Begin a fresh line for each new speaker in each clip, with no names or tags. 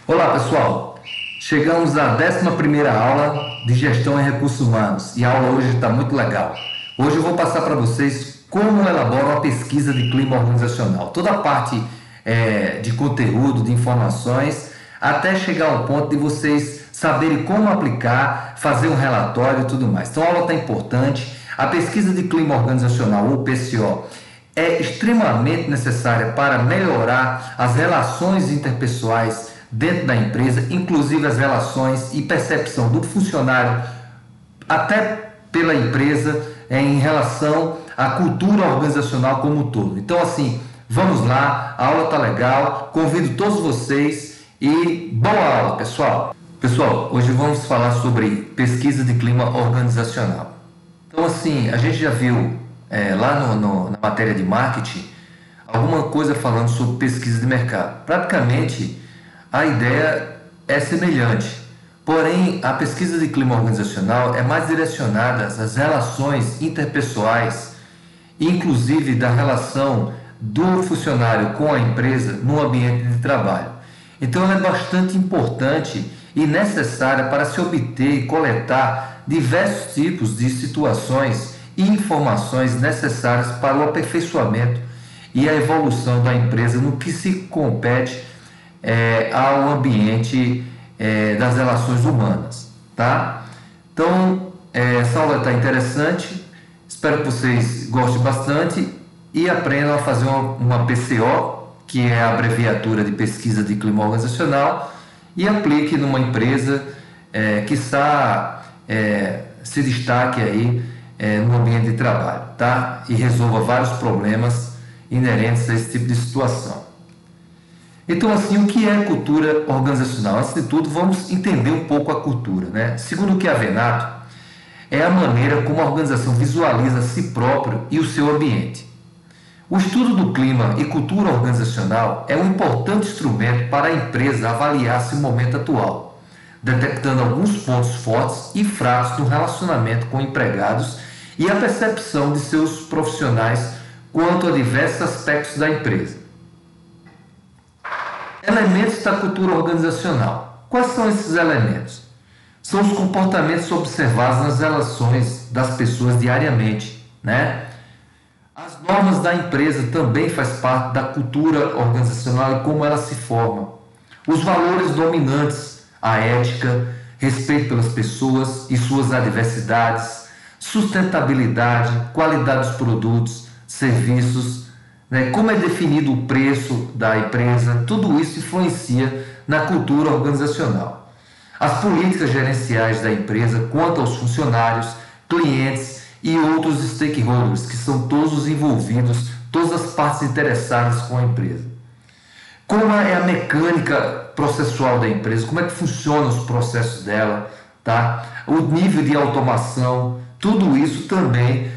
Olá, pessoal. Chegamos à 11ª aula de Gestão em Recursos Humanos e a aula hoje está muito legal. Hoje eu vou passar para vocês como elabora uma pesquisa de clima organizacional. Toda a parte de conteúdo, de informações, até chegar ao ponto de vocês saberem como aplicar, fazer um relatório e tudo mais. Então a aula está importante. A pesquisa de clima organizacional, ou PCO, é extremamente necessária para melhorar as relações interpessoais dentro da empresa, inclusive as relações e percepção do funcionário até pela empresa em relação à cultura organizacional como um todo. Então, assim, vamos lá, a aula tá legal, convido todos vocês e boa aula, pessoal! Pessoal, hoje vamos falar sobre pesquisa de clima organizacional. Então, assim, a gente já viu lá na matéria de marketing alguma coisa falando sobre pesquisa de mercado. Praticamente, a ideia é semelhante, porém a pesquisa de clima organizacional é mais direcionada às relações interpessoais, inclusive da relação do funcionário com a empresa no ambiente de trabalho. Então ela é bastante importante e necessária para se obter e coletar diversos tipos de situações e informações necessárias para o aperfeiçoamento e a evolução da empresa no que se compete ao ambiente das relações humanas, tá? Então, essa aula está interessante, espero que vocês gostem bastante e aprendam a fazer uma PCO, que é a abreviatura de Pesquisa de Clima Organizacional, e aplique numa empresa que se destaque aí no ambiente de trabalho, tá? E resolva vários problemas inerentes a esse tipo de situação. Então, assim, o que é cultura organizacional? Antes de tudo, vamos entender um pouco a cultura, né? Segundo o Chiavenato, é a maneira como a organização visualiza a si próprio e o seu ambiente. O estudo do clima e cultura organizacional é um importante instrumento para a empresa avaliar seu momento atual, detectando alguns pontos fortes e fracos no relacionamento com empregados e a percepção de seus profissionais quanto a diversos aspectos da empresa. Elementos da cultura organizacional. Quais são esses elementos? São os comportamentos observados nas relações das pessoas diariamente, né? As normas da empresa também faz parte da cultura organizacional e como ela se forma. Os valores dominantes, a ética, respeito pelas pessoas e suas adversidades, sustentabilidade, qualidade dos produtos, serviços, né? Como é definido o preço da empresa, tudo isso influencia na cultura organizacional. As políticas gerenciais da empresa quanto aos funcionários, clientes e outros stakeholders, que são todos os envolvidos, todas as partes interessadas com a empresa. Como é a mecânica processual da empresa, como é que funcionam os processos dela, tá? O nível de automação, tudo isso também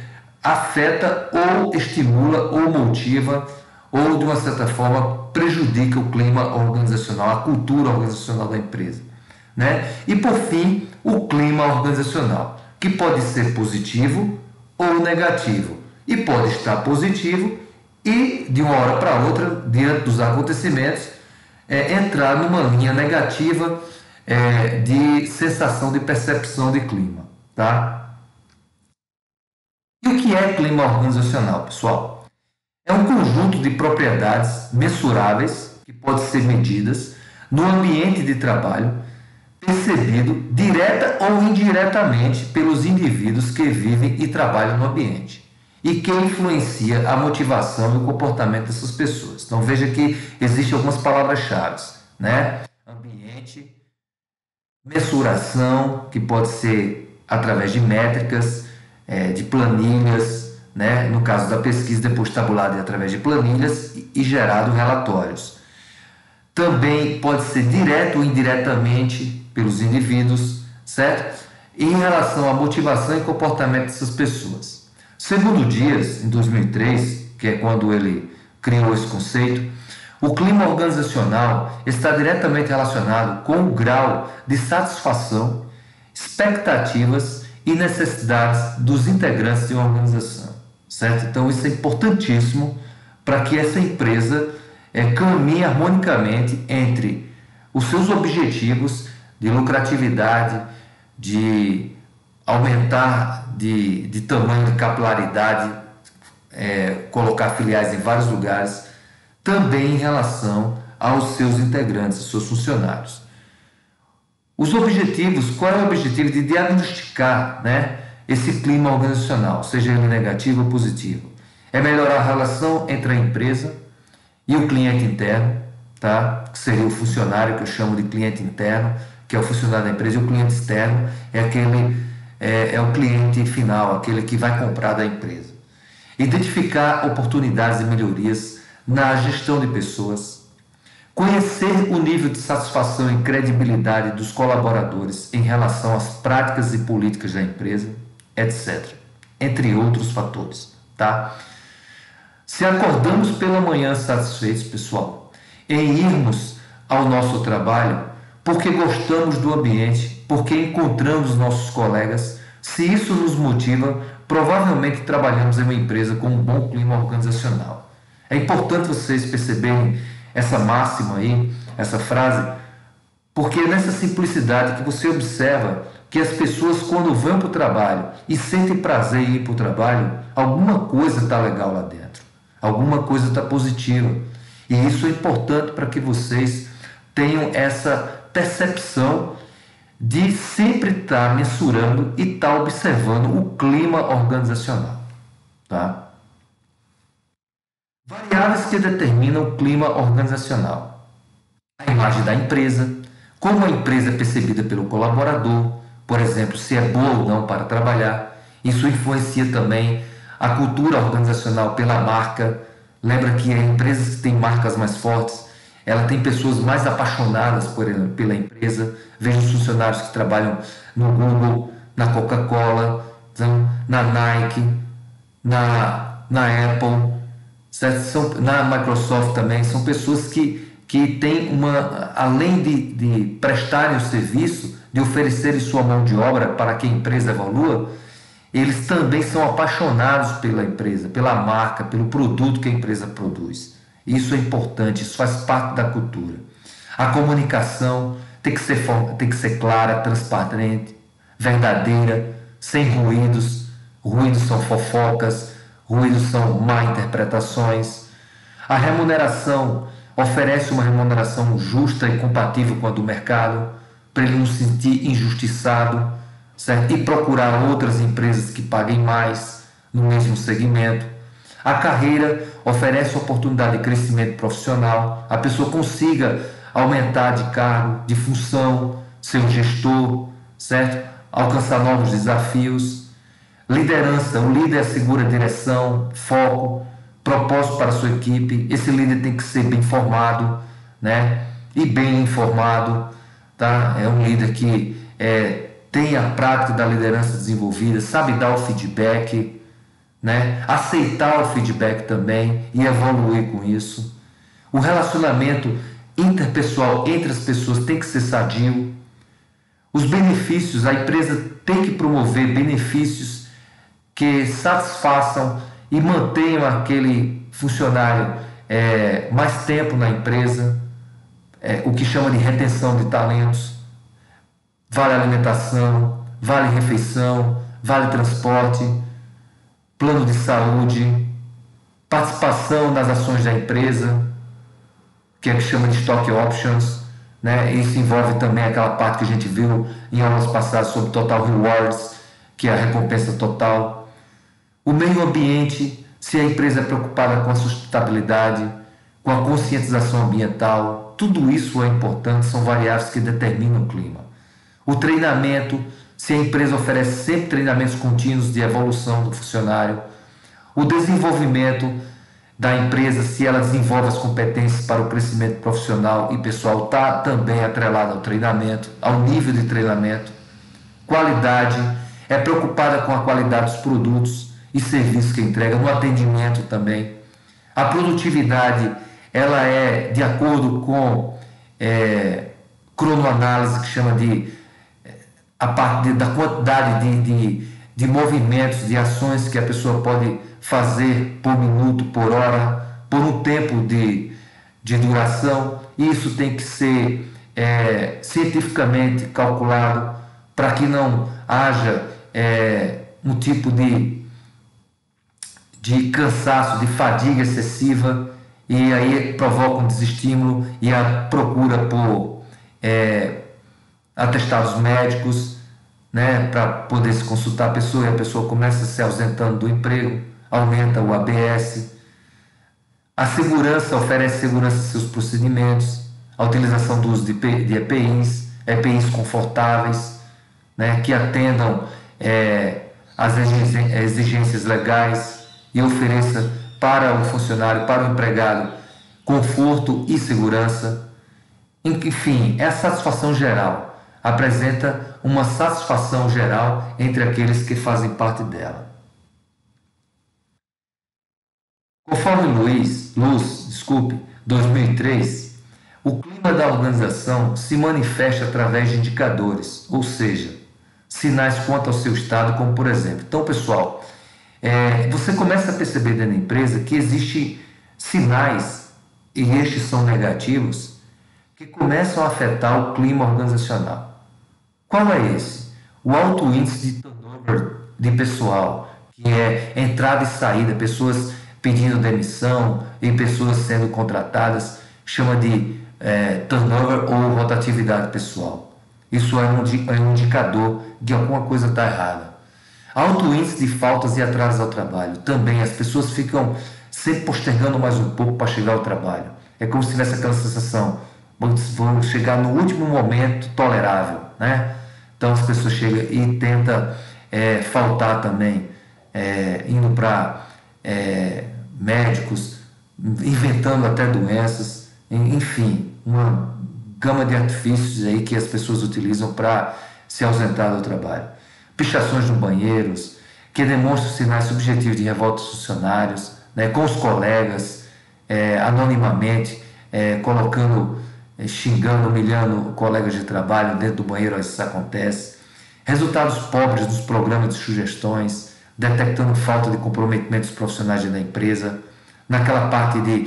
afeta ou estimula ou motiva ou de uma certa forma prejudica o clima organizacional, a cultura organizacional da empresa, né? E por fim, o clima organizacional, que pode ser positivo ou negativo e pode estar positivo e de uma hora para outra, diante dos acontecimentos, entrar numa linha negativa de sensação de percepção de clima, tá? E o que é clima organizacional, pessoal? É um conjunto de propriedades mensuráveis, que podem ser medidas, no ambiente de trabalho, percebido direta ou indiretamente pelos indivíduos que vivem e trabalham no ambiente, e que influencia a motivação e o comportamento dessas pessoas. Então veja que existem algumas palavras-chave, né? Ambiente, mensuração, que pode ser através de métricas, de planilhas, né? No caso da pesquisa, depois tabulada através de planilhas e gerado relatórios. Também pode ser direto ou indiretamente pelos indivíduos, certo? Em relação à motivação e comportamento dessas pessoas. Segundo Dias, em 2003, que é quando ele criou esse conceito, o clima organizacional está diretamente relacionado com o grau de satisfação, expectativas e necessidades dos integrantes de uma organização, certo? Então isso é importantíssimo para que essa empresa caminhe harmonicamente entre os seus objetivos de lucratividade, de aumentar de tamanho, de capilaridade, colocar filiais em vários lugares, também em relação aos seus integrantes, aos seus funcionários. Os objetivos, qual é o objetivo? De diagnosticar, né, esse clima organizacional, seja ele negativo ou positivo. É melhorar a relação entre a empresa e o cliente interno, tá? Que seria o funcionário, que eu chamo de cliente interno, que é o funcionário da empresa, e o cliente externo é o cliente final, aquele que vai comprar da empresa. Identificar oportunidades de melhorias na gestão de pessoas, conhecer o nível de satisfação e credibilidade dos colaboradores em relação às práticas e políticas da empresa, etc., entre outros fatores, tá? Se acordamos pela manhã satisfeitos, pessoal, em irmos ao nosso trabalho, porque gostamos do ambiente, porque encontramos nossos colegas, se isso nos motiva, provavelmente trabalhamos em uma empresa com um bom clima organizacional. É importante vocês perceberem essa máxima aí, essa frase, porque é nessa simplicidade que você observa que as pessoas, quando vão para o trabalho e sentem prazer em ir para o trabalho, alguma coisa está legal lá dentro, alguma coisa está positiva. E isso é importante para que vocês tenham essa percepção de sempre estar mensurando e estar observando o clima organizacional, tá? Variáveis que determinam o clima organizacional: a imagem da empresa, como a empresa é percebida pelo colaborador, por exemplo, se é boa ou não para trabalhar. Isso influencia também a cultura organizacional pela marca. Lembra que empresas que têm marcas mais fortes, ela tem pessoas mais apaixonadas pela empresa. Veja os funcionários que trabalham no Google, na Coca-Cola, na Nike, na Apple, na Microsoft também. São pessoas que têm além de prestarem o serviço, de oferecerem sua mão de obra para que a empresa evolua, eles também são apaixonados pela empresa, pela marca, pelo produto que a empresa produz. Isso é importante, isso faz parte da cultura. A comunicação tem que ser clara, transparente, verdadeira, sem ruídos. Ruídos são fofocas, ruídos são má interpretações. A remuneração oferece uma remuneração justa e compatível com a do mercado, para ele não se sentir injustiçado, certo? E procurar outras empresas que paguem mais no mesmo segmento. A carreira oferece oportunidade de crescimento profissional, a pessoa consiga aumentar de cargo, de função, ser um gestor, certo? Alcançar novos desafios. Liderança: o líder assegura direção, foco, propósito para a sua equipe. Esse líder tem que ser bem formado, né? E bem informado, tá? É um líder que tem a prática da liderança desenvolvida, sabe dar o feedback, né? Aceitar o feedback também e evoluir com isso. O relacionamento interpessoal entre as pessoas tem que ser sadio. Os benefícios: a empresa tem que promover benefícios que satisfaçam e mantenham aquele funcionário mais tempo na empresa, o que chama de retenção de talentos. Vale alimentação, vale refeição, vale transporte, plano de saúde, participação nas ações da empresa, que é o que chama de stock options, né? Isso envolve também aquela parte que a gente viu em aulas passadas sobre Total Rewards, que é a recompensa total. O meio ambiente: se a empresa é preocupada com a sustentabilidade, com a conscientização ambiental, tudo isso é importante, são variáveis que determinam o clima. O treinamento: se a empresa oferece sempre treinamentos contínuos de evolução do funcionário. O desenvolvimento da empresa: se ela desenvolve as competências para o crescimento profissional e pessoal, está também atrelado ao treinamento, ao nível de treinamento. Qualidade: é preocupada com a qualidade dos produtos e serviços que entrega, no atendimento também. A produtividade: ela é de acordo com cronoanálise, que chama de a parte da quantidade de movimentos, de ações que a pessoa pode fazer por minuto, por hora, por um tempo de duração. Isso tem que ser cientificamente calculado para que não haja um tipo de cansaço, de fadiga excessiva, e aí provoca um desestímulo e a procura por atestados médicos, né, para poder se consultar a pessoa, e a pessoa começa se ausentando do emprego, aumenta o ABS. A segurança oferece segurança em seus procedimentos, a utilização do uso de EPIs confortáveis, né, que atendam às exigências legais e ofereça para o funcionário, para o empregado, conforto e segurança. Enfim, é a satisfação geral. Apresenta uma satisfação geral entre aqueles que fazem parte dela. Conforme Luz, 2003, o clima da organização se manifesta através de indicadores, ou seja, sinais quanto ao seu estado, como por exemplo. Então, pessoal, você começa a perceber dentro da empresa que existem sinais, e estes são negativos, que começam a afetar o clima organizacional. Qual é esse? O alto índice de turnover de pessoal, que é entrada e saída, pessoas pedindo demissão e pessoas sendo contratadas, chama de turnover ou rotatividade pessoal. Isso é um indicador de que alguma coisa está errada. Alto índice de faltas e atrasos ao trabalho. Também as pessoas ficam sempre postergando mais um pouco para chegar ao trabalho. É como se tivesse aquela sensação, vão chegar no último momento tolerável, né? Então as pessoas chegam e tentam faltar também, indo para médicos, inventando até doenças, enfim, uma gama de artifícios aí que as pessoas utilizam para se ausentar do trabalho. Pichações nos banheiros, que demonstram sinais subjetivos de revolta dos funcionários, né, com os colegas, anonimamente, xingando, humilhando colegas de trabalho dentro do banheiro, isso acontece. Resultados pobres dos programas de sugestões, detectando falta de comprometimento dos profissionais da empresa, naquela parte de,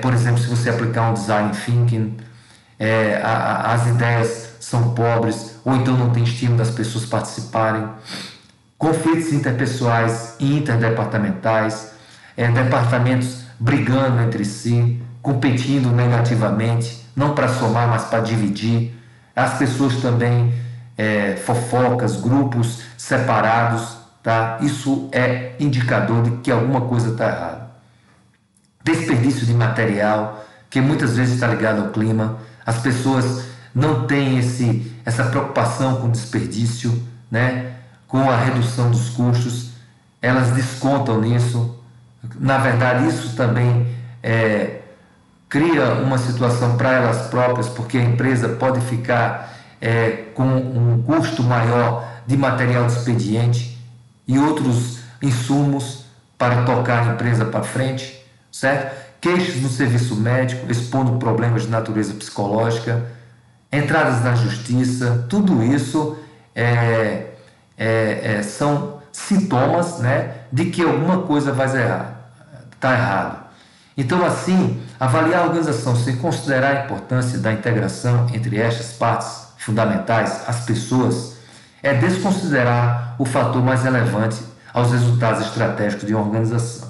por exemplo, se você aplicar um design thinking, as ideias são pobres, ou então não tem estímulo das pessoas participarem, conflitos interpessoais e interdepartamentais, departamentos brigando entre si, competindo negativamente, não para somar, mas para dividir, as pessoas também, fofocas, grupos separados, tá? Isso é indicador de que alguma coisa está errada. Desperdício de material, que muitas vezes está ligado ao clima, as pessoas não têm essa preocupação com desperdício, né? Com a redução dos custos, elas descontam nisso. Na verdade, isso também cria uma situação para elas próprias, porque a empresa pode ficar com um custo maior de material de expediente e outros insumos para tocar a empresa para frente, certo? Queixas no serviço médico, expondo problemas de natureza psicológica, entradas na justiça, tudo isso são sintomas, né, de que alguma coisa vai está errado. Então, assim, avaliar a organização sem considerar a importância da integração entre estas partes fundamentais, as pessoas, é desconsiderar o fator mais relevante aos resultados estratégicos de uma organização.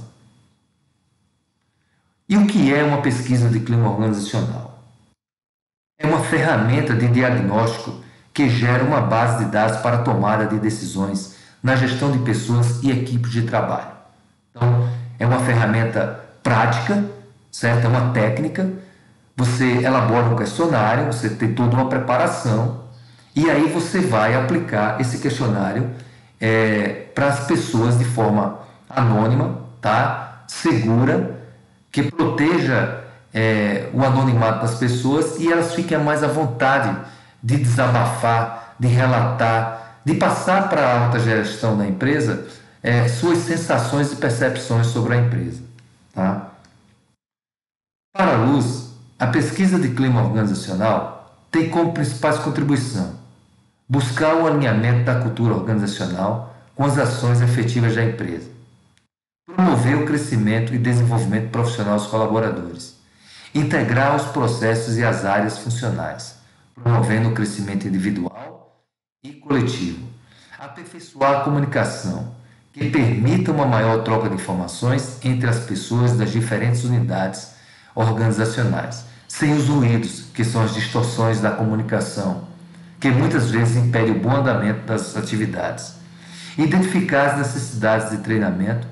E o que é uma pesquisa de clima organizacional? É uma ferramenta de diagnóstico que gera uma base de dados para a tomada de decisões na gestão de pessoas e equipes de trabalho. Então, é uma ferramenta prática, certo? É uma técnica. Você elabora um questionário, você tem toda uma preparação e aí você vai aplicar esse questionário para as pessoas de forma anônima, tá? Segura, que proteja o anonimato das pessoas e elas fiquem mais à vontade de desabafar, de relatar, de passar para a alta gestão da empresa suas sensações e percepções sobre a empresa. Tá? Para a Luz, a pesquisa de clima organizacional tem como principais contribuição buscar o alinhamento da cultura organizacional com as ações efetivas da empresa, promover o crescimento e desenvolvimento profissional dos colaboradores, integrar os processos e as áreas funcionais, promovendo o crescimento individual e coletivo. Aperfeiçoar a comunicação, que permita uma maior troca de informações entre as pessoas das diferentes unidades organizacionais, sem os ruídos, que são as distorções da comunicação, que muitas vezes impedem o bom andamento das atividades. Identificar as necessidades de treinamento,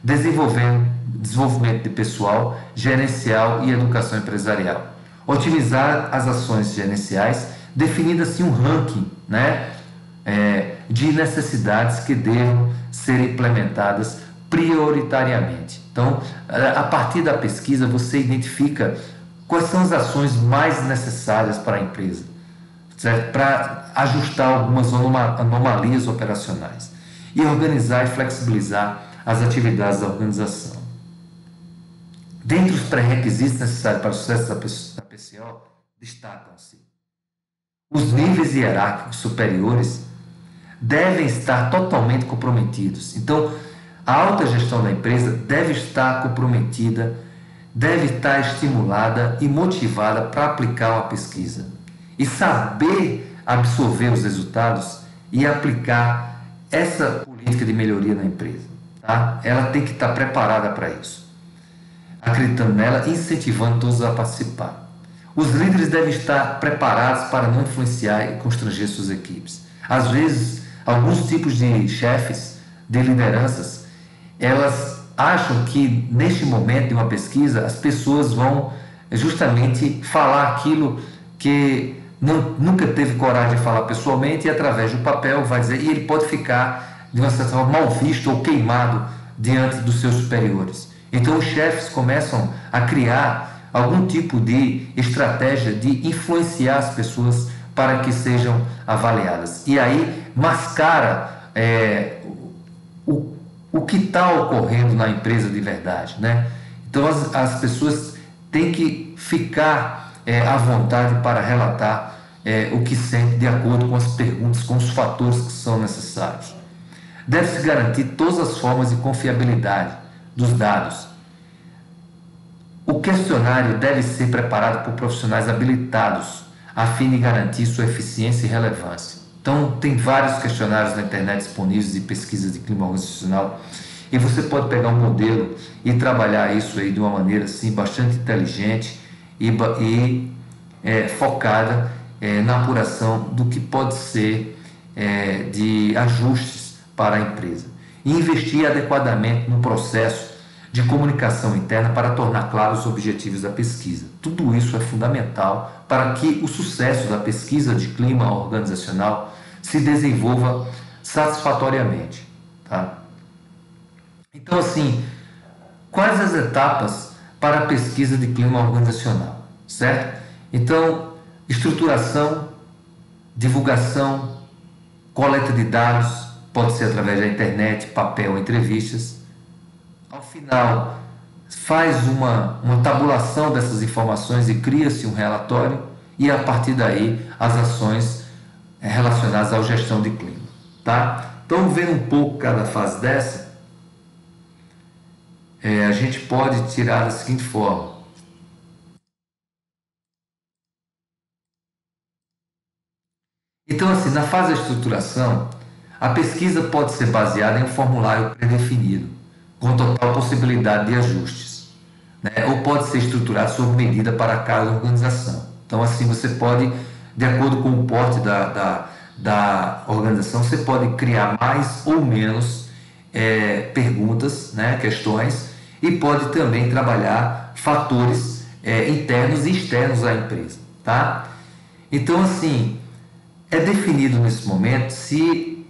desenvolvimento de pessoal, gerencial e educação empresarial. Otimizar as ações gerenciais, definindo assim um ranking, de necessidades que devem ser implementadas prioritariamente. Então, a partir da pesquisa, você identifica quais são as ações mais necessárias para a empresa, certo? Para ajustar algumas anomalias operacionais e organizar e flexibilizar as atividades da organização. Dentre os pré-requisitos necessários para o sucesso da PCO, destacam-se: os níveis hierárquicos superiores devem estar totalmente comprometidos. Então, a alta gestão da empresa deve estar comprometida, deve estar estimulada e motivada para aplicar uma pesquisa e saber absorver os resultados e aplicar essa política de melhoria na empresa. Tá? Ela tem que estar preparada para isso, acreditando nela e incentivando todos a participar. Os líderes devem estar preparados para não influenciar e constranger suas equipes. Às vezes, alguns tipos de chefes, de lideranças, elas acham que neste momento de uma pesquisa as pessoas vão justamente falar aquilo que nunca teve coragem de falar pessoalmente, e através do papel vai dizer, e ele pode ficar de uma certa forma mal visto ou queimado diante dos seus superiores. Então os chefes começam a criar algum tipo de estratégia de influenciar as pessoas para que sejam avaliadas. E aí mascara o que está ocorrendo na empresa de verdade, Então as pessoas têm que ficar à vontade para relatar o que sentem de acordo com as perguntas, com os fatores que são necessários. Deve-se garantir todas as formas de confiabilidade dos dados. O questionário deve ser preparado por profissionais habilitados, a fim de garantir sua eficiência e relevância. Então, tem vários questionários na internet disponíveis de pesquisas de clima organizacional, e você pode pegar um modelo e trabalhar isso aí de uma maneira assim, bastante inteligente e focada na apuração do que pode ser de ajustes para a empresa. E investir adequadamente no processo de comunicação interna para tornar claros os objetivos da pesquisa. Tudo isso é fundamental para que o sucesso da pesquisa de clima organizacional se desenvolva satisfatoriamente. Tá? Então, assim, quais as etapas para a pesquisa de clima organizacional? Certo? Então, estruturação, divulgação, coleta de dados, pode ser através da internet, papel, entrevistas. Ao final, faz uma tabulação dessas informações e cria-se um relatório, e a partir daí as ações relacionadas à gestão de clima. Tá? Então, vendo um pouco cada fase dessa, a gente pode tirar da seguinte forma. Então, assim, na fase da estruturação, a pesquisa pode ser baseada em um formulário predefinido, com total possibilidade de ajustes, ou pode ser estruturada sob medida para cada organização. Então, assim, você pode, de acordo com o porte da organização, você pode criar mais ou menos perguntas, questões, e pode também trabalhar fatores internos e externos à empresa. Tá? Então, assim, é definido nesse momento se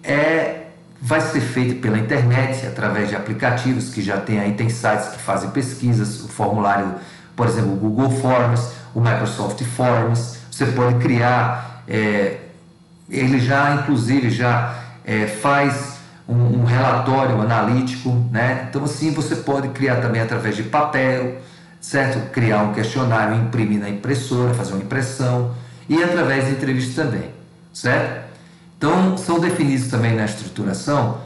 vai ser feito pela internet, através de aplicativos que já tem sites que fazem pesquisas, o formulário, por exemplo, o Google Forms, o Microsoft Forms. Você pode criar, ele já, inclusive, faz um relatório analítico, Então, assim, você pode criar também através de papel, certo? Criar um questionário, imprimir na impressora, fazer uma impressão, e através de entrevista também, certo? Então, são definidos também na estruturação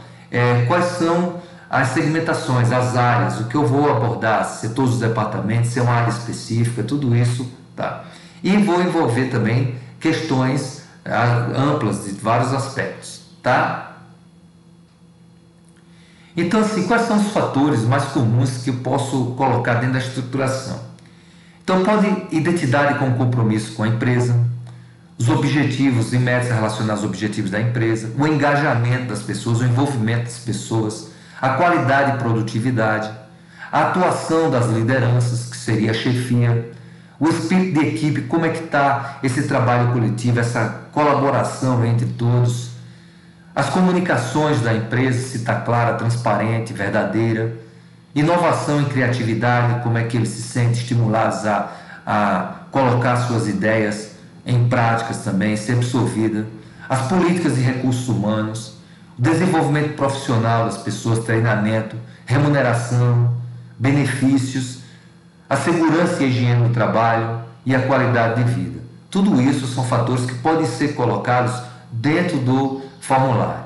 quais são as segmentações, as áreas, o que eu vou abordar, se todos os departamentos, se é uma área específica, tudo isso. Tá? E vou envolver também questões amplas de vários aspectos, tá? Então, assim, quais são os fatores mais comuns que eu posso colocar dentro da estruturação? Então, pode identidade com compromisso com a empresa, os objetivos e metas relacionados aos objetivos da empresa, o engajamento das pessoas, o envolvimento das pessoas, a qualidade e produtividade, a atuação das lideranças, que seria a chefia, o espírito de equipe, como é que está esse trabalho coletivo, essa colaboração entre todos, as comunicações da empresa, se está clara, transparente, verdadeira, inovação e criatividade, como é que eles se sentem estimulados a colocar suas ideias em práticas também, ser absorvida, as políticas de recursos humanos, o desenvolvimento profissional das pessoas, treinamento, remuneração, benefícios, a segurança e a higiene do trabalho e a qualidade de vida. Tudo isso são fatores que podem ser colocados dentro do formulário.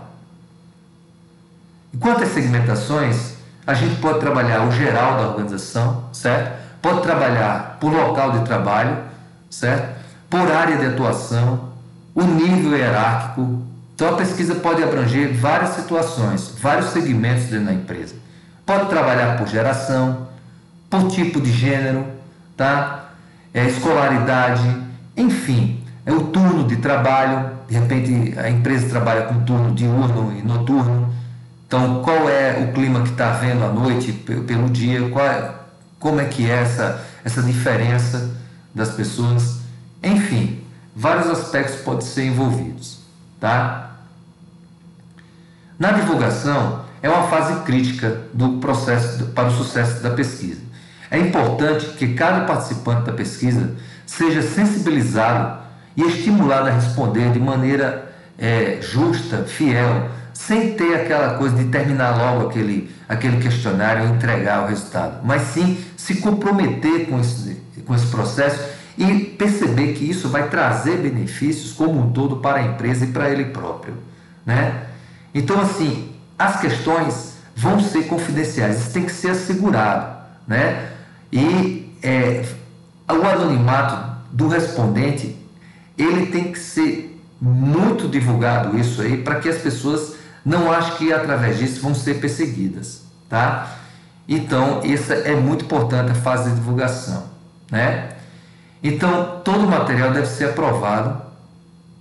Enquanto às segmentações, a gente pode trabalhar o geral da organização, certo? Pode trabalhar por local de trabalho, certo? Por área de atuação, o nível hierárquico. Então a pesquisa pode abranger várias situações, vários segmentos dentro da empresa. Pode trabalhar por geração, por tipo de gênero, tá? Escolaridade, enfim, é o turno de trabalho. De repente a empresa trabalha com turno diurno e noturno. Então, qual é o clima que está havendo à noite pelo dia? Como é que é essa diferença das pessoas? Enfim, vários aspectos podem ser envolvidos, tá? Na divulgação, é uma fase crítica do processo para o sucesso da pesquisa. É importante que cada participante da pesquisa seja sensibilizado e estimulado a responder de maneira justa, fiel, sem ter aquela coisa de terminar logo aquele questionário e entregar o resultado, mas sim se comprometer com esse processo e perceber que isso vai trazer benefícios como um todo para a empresa e para ele próprio, né? Então, assim, as questões vão ser confidenciais, isso tem que ser assegurado, né? E o anonimato do respondente, ele tem que ser muito divulgado isso aí, para que as pessoas não achem que através disso vão ser perseguidas, tá? Então, essa é muito importante, a fase de divulgação, né? Então, todo o material deve ser aprovado,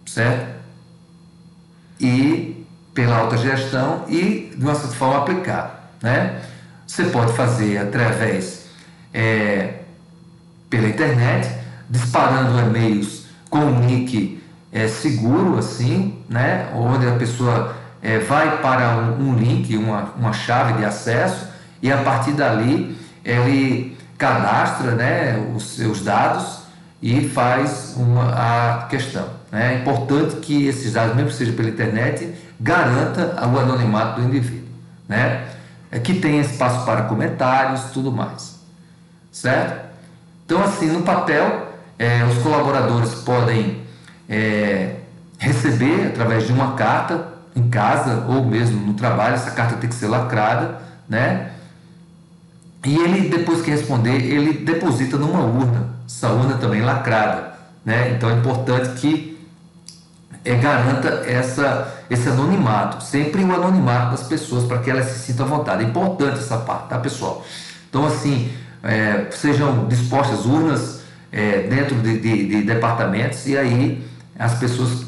certo? E pela autogestão e de uma certa forma aplicado, né? Você pode fazer através pela internet, disparando e-mails com um link seguro, assim, né? Onde a pessoa vai para um link, uma chave de acesso, e a partir dali ele cadastra, né, os seus dados e faz a questão, né? É importante que esses dados, mesmo que seja pela internet, garanta o anonimato do indivíduo, né? Que tenha espaço para comentários, tudo mais, certo? Então, assim, no papel, os colaboradores podem receber através de uma carta em casa ou mesmo no trabalho. Essa carta tem que ser lacrada, né? E ele, depois que responder, ele deposita numa urna, essa urna também lacrada, né? Então é importante que garanta esse anonimato, sempre o anonimato das pessoas, para que elas se sintam à vontade. É importante essa parte, tá, pessoal? Então, assim, sejam dispostas urnas dentro de departamentos, e aí as pessoas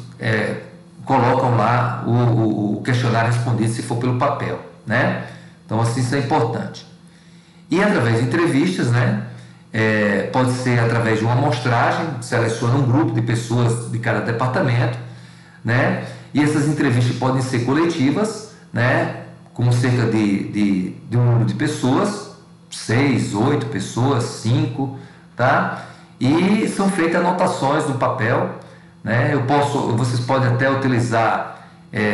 colocam lá o questionário respondido, se for pelo papel, né? Então, assim, isso é importante. E através de entrevistas, né? Pode ser através de uma amostragem, seleciona um grupo de pessoas de cada departamento, né? E essas entrevistas podem ser coletivas, né? Com cerca de um número de pessoas, 6, 8 pessoas, 5, tá? E são feitas anotações no papel, né? Vocês podem até utilizar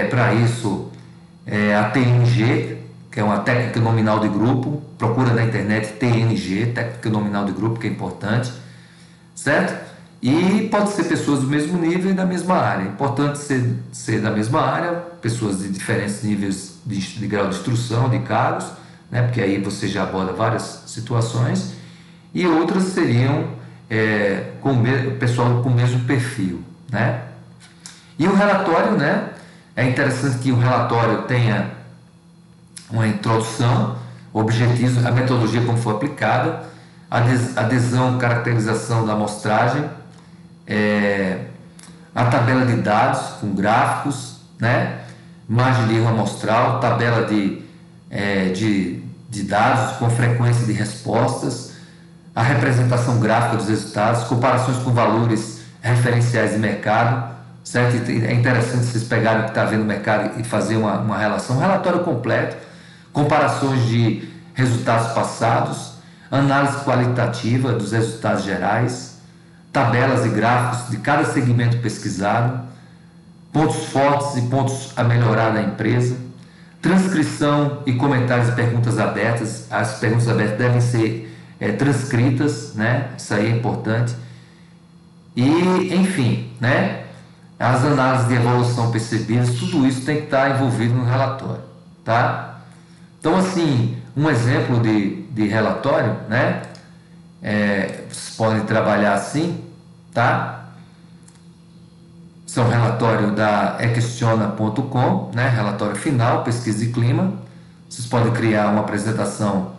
para isso a TNG, que é uma técnica nominal de grupo. Procura na internet TNG, técnica nominal de grupo, que é importante, certo? E pode ser pessoas do mesmo nível e da mesma área. É importante ser da mesma área, pessoas de diferentes níveis de grau de instrução, de cargos, né? Porque aí você já aborda várias situações. E outras seriam com o pessoal com o mesmo perfil, né? E o relatório, né? É interessante que o relatório tenha uma introdução, objetivos, a metodologia como foi aplicada, adesão, caracterização da amostragem, a tabela de dados com gráficos, né? Margem de erro amostral, tabela de dados com frequência de respostas, a representação gráfica dos resultados, comparações com valores referenciais de mercado, certo? É interessante vocês pegarem o que está vendo no mercado e fazer uma relação, um relatório completo, comparações de resultados passados, análise qualitativa dos resultados gerais, tabelas e gráficos de cada segmento pesquisado, pontos fortes e pontos a melhorar da empresa, transcrição e comentários e perguntas abertas. As perguntas abertas devem ser transcritas, né? Isso aí é importante. E, enfim, né? As análises de evolução percebidas, tudo isso tem que estar envolvido no relatório, tá? Então, assim, um exemplo de relatório, né? Vocês podem trabalhar assim, tá? São relatório da equestiona.com, né? Relatório final, pesquisa de clima. Vocês podem criar uma apresentação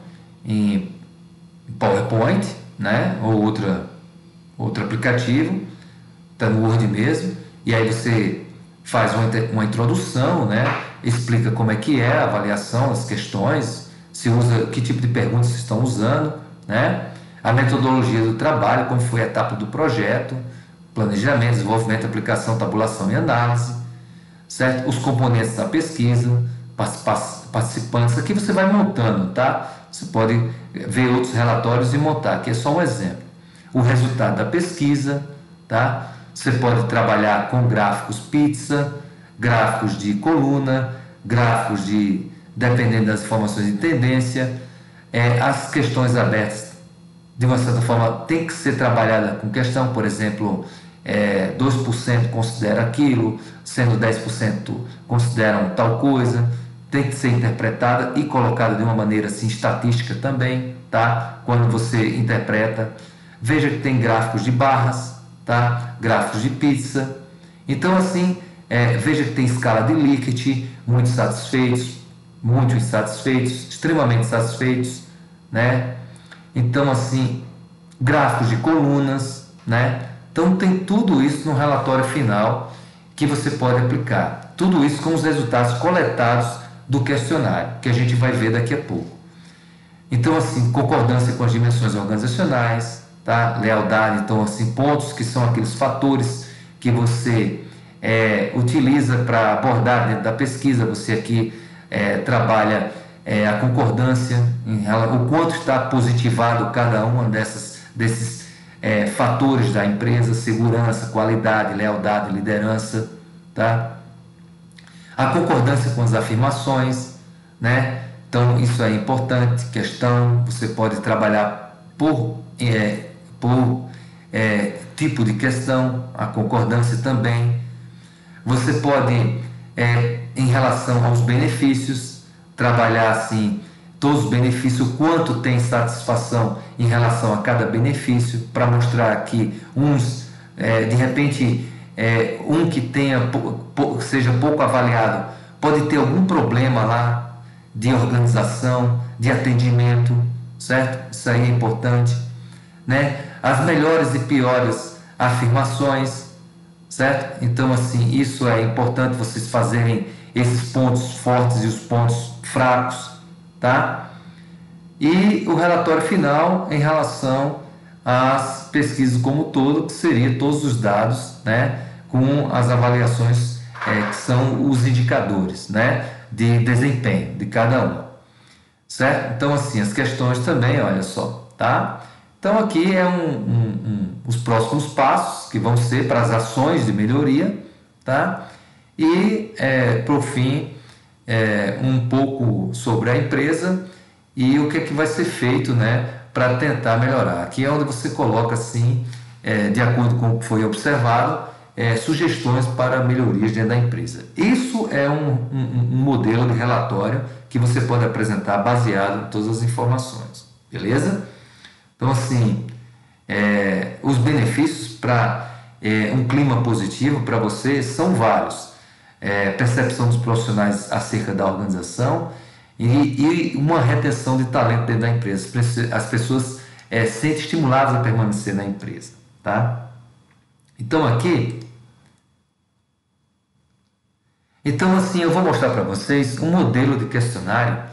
em PowerPoint, né? Ou outro aplicativo, está no Word mesmo. E aí você faz uma introdução, né? Explica como é que é a avaliação, as questões, se usa, que tipo de perguntas vocês estão usando, né? A metodologia do trabalho, como foi a etapa do projeto, planejamento, desenvolvimento, aplicação, tabulação e análise, certo? Os componentes da pesquisa, participantes, aqui você vai montando, tá? Você pode ver outros relatórios e montar, aqui é só um exemplo. O resultado da pesquisa, tá? Você pode trabalhar com gráficos pizza, gráficos de coluna, gráficos dependendo das informações de tendência, as questões abertas, de uma certa forma, tem que ser trabalhada com questão, por exemplo, 2% considera aquilo, sendo 10% consideram tal coisa, tem que ser interpretada e colocada de uma maneira assim, estatística também, tá? Quando você interpreta, veja que tem gráficos de barras, tá? Gráficos de pizza, então assim, veja que tem escala de Likert, muito satisfeitos, muito insatisfeitos, extremamente satisfeitos, né? Então assim, gráficos de colunas, né? Então tem tudo isso no relatório final que você pode aplicar, tudo isso com os resultados coletados do questionário, que a gente vai ver daqui a pouco. Então assim, concordância com as dimensões organizacionais, tá? Lealdade, então assim, pontos que são aqueles fatores que você utiliza para abordar dentro da pesquisa. Você aqui trabalha a concordância, o quanto está positivado cada uma desses fatores da empresa: segurança, qualidade, lealdade, liderança, tá? A concordância com as afirmações, né? Então isso é importante. Questão, você pode trabalhar por tipo de questão, a concordância também. Você pode, em relação aos benefícios, trabalhar assim, todos os benefícios, o quanto tem satisfação em relação a cada benefício, para mostrar que uns, de repente, um que seja pouco avaliado, pode ter algum problema lá de organização, de atendimento, certo? Isso aí é importante, né? As melhores e piores afirmações, certo? Então assim, isso é importante vocês fazerem esses pontos fortes e os pontos fracos, tá? E o relatório final em relação às pesquisas como um todo, que seria todos os dados, né, com as avaliações que são os indicadores, né, de desempenho de cada um, certo? Então assim, as questões também, olha só, tá? Então aqui os próximos passos que vão ser para as ações de melhoria, tá? E por fim, um pouco sobre a empresa e o que é que vai ser feito, né, para tentar melhorar. Aqui é onde você coloca assim, de acordo com o que foi observado, sugestões para melhorias dentro da empresa. Isso é um modelo de relatório que você pode apresentar baseado em todas as informações, beleza? Então assim, os benefícios para um clima positivo para você são vários. Percepção dos profissionais acerca da organização e uma retenção de talento dentro da empresa. As pessoas se sentem estimuladas a permanecer na empresa, tá? Então assim, eu vou mostrar para vocês um modelo de questionário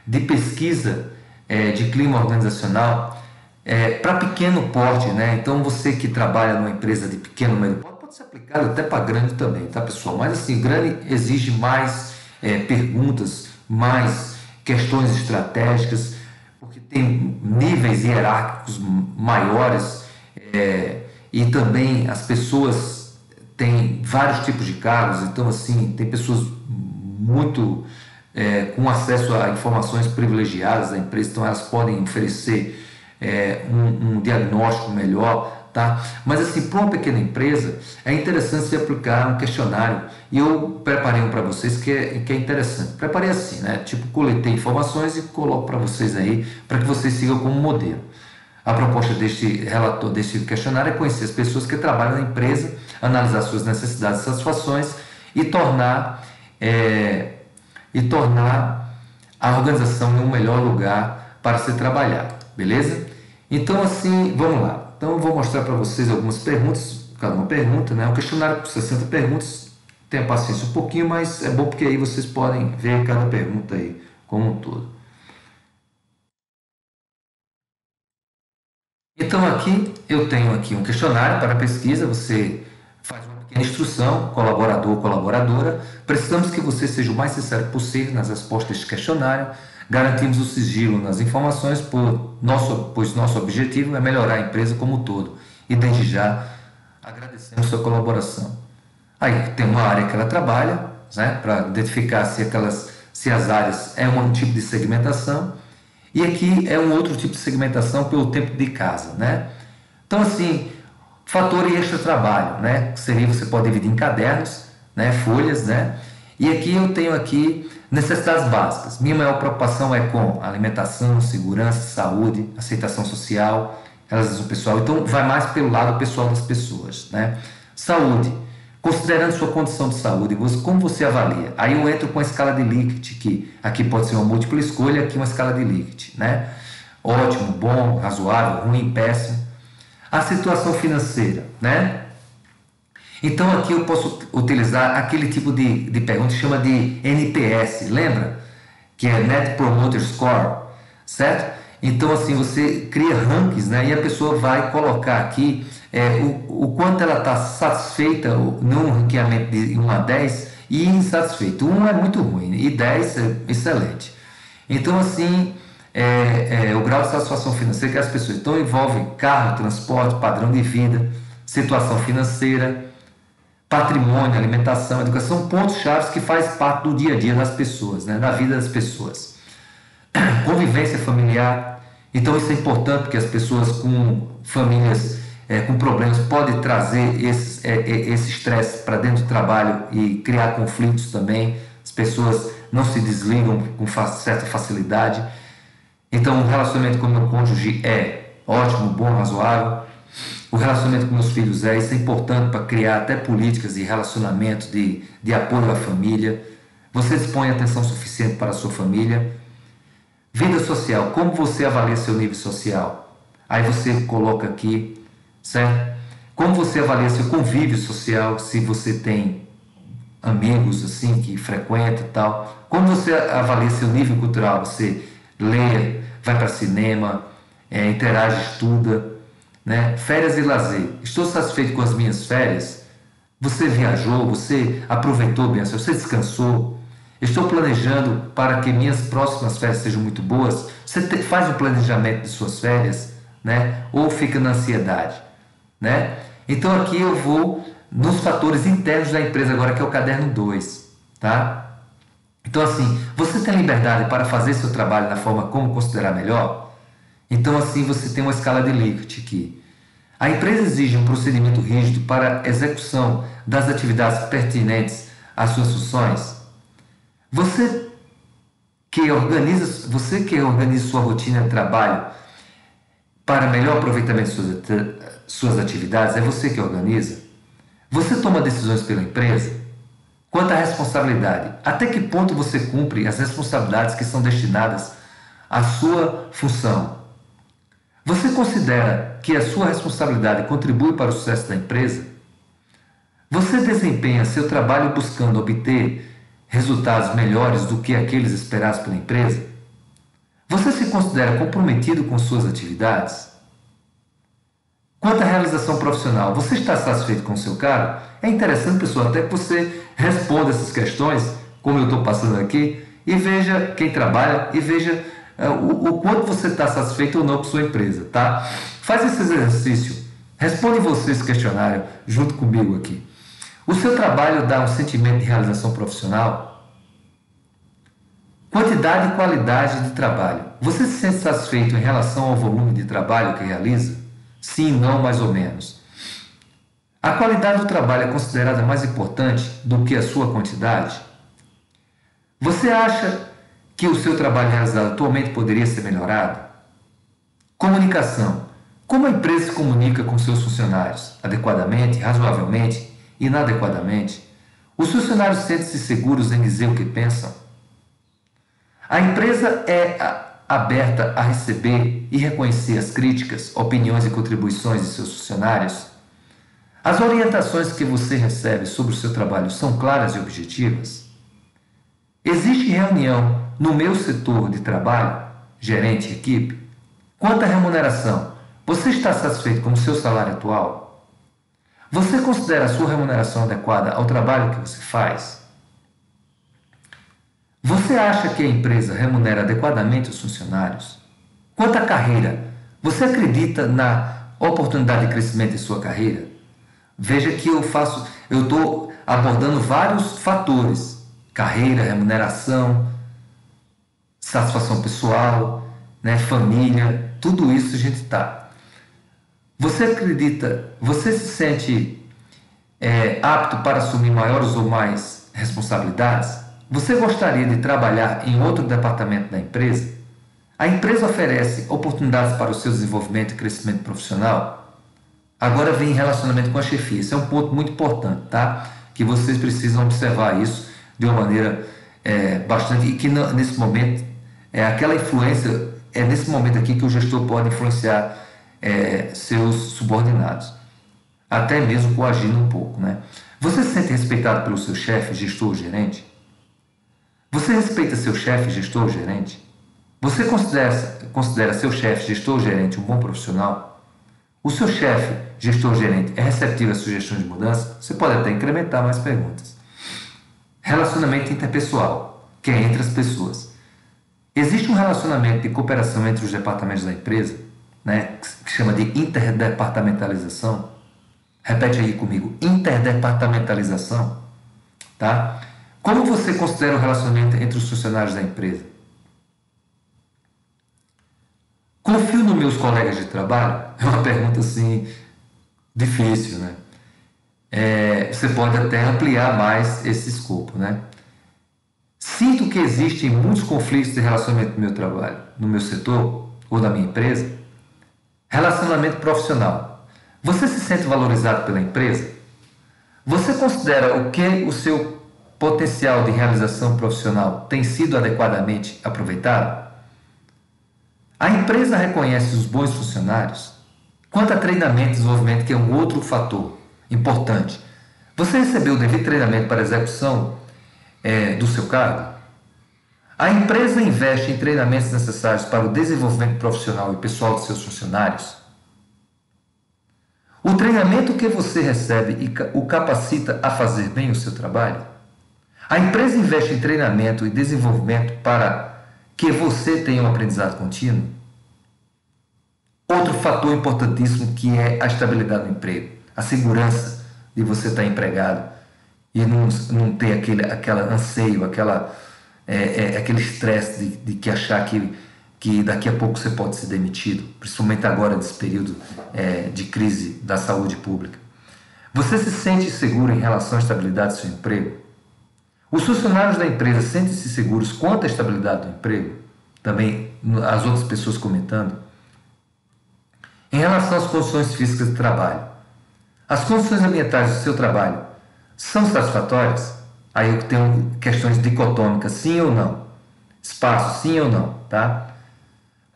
de pesquisa de clima organizacional para pequeno porte, né? Então você que trabalha numa empresa de pequeno médio porte, pode ser aplicado até para grande também, tá, pessoal? Mas assim, grande exige mais perguntas, mais questões estratégicas, porque tem níveis hierárquicos maiores e também as pessoas têm vários tipos de cargos. Então assim, tem pessoas muito com acesso a informações privilegiadas da empresa, então elas podem oferecer um diagnóstico melhor, tá? Mas assim, para uma pequena empresa é interessante se aplicar um questionário, e eu preparei um para vocês que é interessante. Preparei assim, né? Tipo, coletei informações e coloco para vocês aí, para que vocês sigam como modelo. A proposta deste questionário é conhecer as pessoas que trabalham na empresa, analisar suas necessidades e satisfações e tornar a organização em um melhor lugar para se trabalhar, beleza? Então assim, vamos lá. Então eu vou mostrar para vocês algumas perguntas, cada uma pergunta, né? Um questionário com 60 perguntas, tenha paciência um pouquinho, mas é bom porque aí vocês podem ver cada pergunta aí como um todo. Então aqui eu tenho aqui um questionário para pesquisa, você faz uma pequena instrução, colaborador ou colaboradora. Precisamos que você seja o mais sincero possível nas respostas deste questionário. Garantimos o sigilo nas informações, pois nosso objetivo é melhorar a empresa como um todo. E desde já agradecemos sua colaboração. Aí tem uma área que ela trabalha, né, para identificar se as áreas é um tipo de segmentação. E aqui é um outro tipo de segmentação pelo tempo de casa, né? Então assim, fator extra trabalho, né? Que seria, você pode dividir em cadernos, né? Folhas, né? E aqui eu tenho aqui necessidades básicas. Minha maior preocupação é com alimentação, segurança, saúde, aceitação social, realização do pessoal. Então vai mais pelo lado pessoal das pessoas, né? Saúde. Considerando sua condição de saúde, como você avalia? Aí eu entro com a escala de Likert, que aqui pode ser uma múltipla escolha, aqui uma escala de Likert, né? Ótimo, bom, razoável, ruim, péssimo. A situação financeira, né? Então aqui eu posso utilizar aquele tipo de pergunta que chama de NPS, lembra? Que é Net Promoter Score, certo? Então assim, você cria rankings, né? E a pessoa vai colocar aqui o quanto ela está satisfeita num ranqueamento de 1 a 10 e insatisfeita. 1 é muito ruim e 10 é excelente. Então assim, o grau de satisfação financeira que as pessoas, então envolve carro, transporte, padrão de vida, situação financeira, patrimônio, alimentação, educação, pontos-chave que faz parte do dia a dia das pessoas, né, da vida das pessoas. Convivência familiar. Então isso é importante, porque as pessoas com famílias com problemas podem trazer esse estresse para dentro do trabalho e criar conflitos também. As pessoas não se desligam com certa facilidade. Então o relacionamento com o meu cônjuge é ótimo, bom, razoável. O relacionamento com meus filhos isso é importante para criar até políticas de relacionamento, de apoio à família. Você dispõe atenção suficiente para a sua família. Vida social, como você avalia seu nível social? Aí você coloca aqui, certo? Como você avalia seu convívio social, se você tem amigos assim que frequenta e tal. Como você avalia seu nível cultural? Você lê, vai para cinema, interage, estuda, né? Férias e lazer. Estou satisfeito com as minhas férias? Você viajou? Você aproveitou bem? Você descansou? Estou planejando para que minhas próximas férias sejam muito boas? Você faz um planejamento de suas férias, né? Ou fica na ansiedade, né? Então aqui eu vou nos fatores internos da empresa agora, que é o caderno 2, tá? Então assim, você tem liberdade para fazer seu trabalho da forma como considerar melhor? Então assim, você tem uma escala de Likert aqui. A empresa exige um procedimento rígido para a execução das atividades pertinentes às suas funções? Você que organiza sua rotina de trabalho para melhor aproveitamento de suas atividades, é você que organiza? Você toma decisões pela empresa? Quanto à responsabilidade, até que ponto você cumpre as responsabilidades que são destinadas à sua função? Você considera que a sua responsabilidade contribui para o sucesso da empresa? Você desempenha seu trabalho buscando obter resultados melhores do que aqueles esperados pela empresa? Você se considera comprometido com suas atividades? Quanto à realização profissional, você está satisfeito com o seu cargo? É interessante, pessoal, até que você responda essas questões, como eu estou passando aqui, e veja quem trabalha e veja o quanto você está satisfeito ou não com sua empresa, tá? Faz esse exercício, responde você esse questionário junto comigo aqui. O seu trabalho dá um sentimento de realização profissional? Quantidade e qualidade de trabalho. Você se sente satisfeito em relação ao volume de trabalho que realiza? Sim, não, mais ou menos. A qualidade do trabalho é considerada mais importante do que a sua quantidade? Você acha que o seu trabalho realizado atualmente poderia ser melhorado? Comunicação. Como a empresa se comunica com seus funcionários? Adequadamente, razoavelmente, inadequadamente? Os funcionários sentem-se seguros em dizer o que pensam? A empresa é aberta a receber e reconhecer as críticas, opiniões e contribuições de seus funcionários? As orientações que você recebe sobre o seu trabalho são claras e objetivas? Existe reunião no meu setor de trabalho, gerente e equipe? Quanto à remuneração, você está satisfeito com o seu salário atual? Você considera a sua remuneração adequada ao trabalho que você faz? Você acha que a empresa remunera adequadamente os funcionários? Quanto à carreira, você acredita na oportunidade de crescimento em sua carreira? Veja que eu estou abordando vários fatores: carreira, remuneração, satisfação pessoal, né, família, tudo isso a gente está. Você acredita, você se sente apto para assumir maiores ou mais responsabilidades? Você gostaria de trabalhar em outro departamento da empresa? A empresa oferece oportunidades para o seu desenvolvimento e crescimento profissional? Agora vem relacionamento com a chefia. Esse é um ponto muito importante, tá? Que vocês precisam observar isso de uma maneira bastante... E que nesse momento, aquela influência... É nesse momento aqui que o gestor pode influenciar seus subordinados. Até mesmo coagindo um pouco, né? Você se sente respeitado pelo seu chefe, gestor ou gerente? Você respeita seu chefe, gestor ou gerente? Você considera seu chefe, gestor ou gerente um bom profissional? O seu chefe, gestor ou gerente é receptivo a sugestões de mudança? Você pode até incrementar mais perguntas. Relacionamento interpessoal, que é entre as pessoas. Existe um relacionamento de cooperação entre os departamentos da empresa, né, que chama de interdepartamentalização? Repete aí comigo, interdepartamentalização, tá? Como você considera o relacionamento entre os funcionários da empresa? Confio nos meus colegas de trabalho? É uma pergunta assim difícil, né? Você pode até ampliar mais esse escopo, né? Sinto que existem muitos conflitos de relacionamento no meu trabalho, no meu setor ou na minha empresa. Relacionamento profissional. Você se sente valorizado pela empresa? Você considera o seu potencial de realização profissional tem sido adequadamente aproveitado? A empresa reconhece os bons funcionários? Quanto a treinamento e desenvolvimento, que é um outro fator importante, você recebeu o devido treinamento para a execução do seu cargo? A empresa investe em treinamentos necessários para o desenvolvimento profissional e pessoal de seus funcionários? O treinamento que você recebe o capacita a fazer bem o seu trabalho? A empresa investe em treinamento e desenvolvimento para que você tenha um aprendizado contínuo? Outro fator importantíssimo, que é a estabilidade do emprego, a segurança de você estar empregado e não ter aquele anseio, aquele estresse de que achar que daqui a pouco você pode ser demitido, principalmente agora nesse período de crise da saúde pública. Você se sente seguro em relação à estabilidade do seu emprego? Os funcionários da empresa sentem-se seguros quanto à estabilidade do emprego? Também as outras pessoas comentando. Em relação às condições físicas de trabalho, As condições ambientais do seu trabalho são satisfatórias? Aí eu tenho questões dicotômicas, sim ou não? Espaço, sim ou não, tá?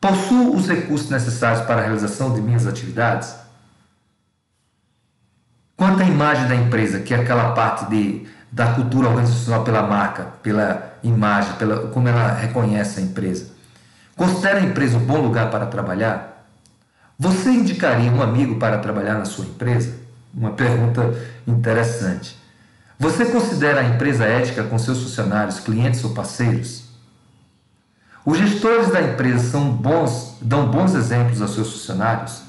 Possuo os recursos necessários para a realização de minhas atividades? Quanto à imagem da empresa, que é aquela parte da cultura organizacional pela marca, pela imagem, como ela reconhece a empresa. Considera a empresa um bom lugar para trabalhar? Você indicaria um amigo para trabalhar na sua empresa? Uma pergunta interessante. Você considera a empresa ética com seus funcionários, clientes ou parceiros? Os gestores da empresa dão bons exemplos aos seus funcionários?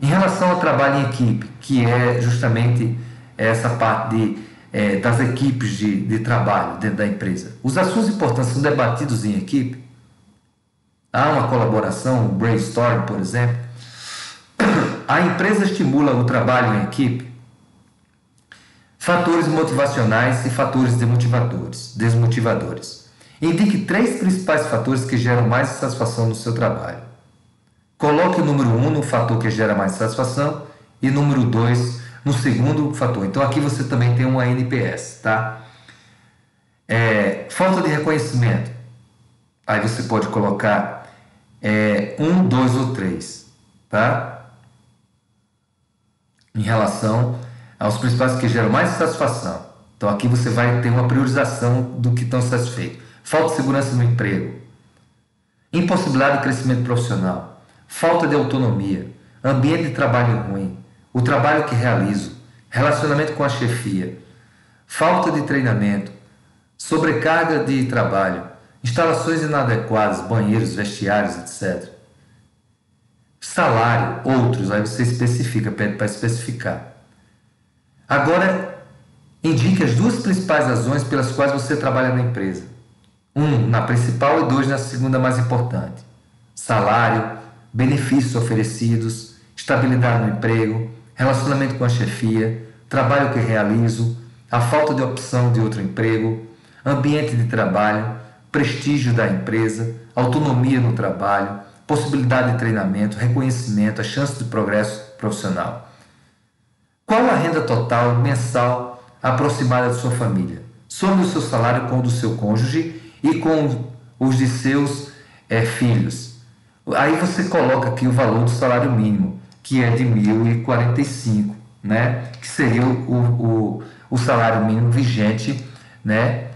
Em relação ao trabalho em equipe, que é justamente essa parte das equipes de trabalho dentro da empresa, os assuntos importantes são debatidos em equipe? Há uma colaboração, um brainstorm, por exemplo? A empresa estimula o trabalho em equipe? Fatores motivacionais e fatores desmotivadores. Indique 3 principais fatores que geram mais satisfação no seu trabalho. Coloque o número 1 no fator que gera mais satisfação e número 2 no segundo fator. Então aqui você também tem uma NPS, tá? Falta de reconhecimento. Aí você pode colocar 1, 2 ou 3, tá? Em relação aos principais que geram mais satisfação. Então aqui você vai ter uma priorização do que estão satisfeitos. Falta de segurança no emprego, impossibilidade de crescimento profissional, falta de autonomia, ambiente de trabalho ruim, o trabalho que realizo, relacionamento com a chefia, falta de treinamento, sobrecarga de trabalho, instalações inadequadas, banheiros, vestiários, etc. Salário, outros, aí você especifica, pede para especificar. Agora, indique as 2 principais razões pelas quais você trabalha na empresa. 1 na principal e 2 na segunda mais importante. Salário, benefícios oferecidos, estabilidade no emprego, relacionamento com a chefia, trabalho que realizo, a falta de opção de outro emprego, ambiente de trabalho, prestígio da empresa, autonomia no trabalho, possibilidade de treinamento, reconhecimento, a chance de progresso profissional. Qual a renda total mensal aproximada de sua família? Some o seu salário com o do seu cônjuge e com os de seus filhos. Aí você coloca aqui o valor do salário mínimo, que é de 1.045, né? Que seria o salário mínimo vigente, né?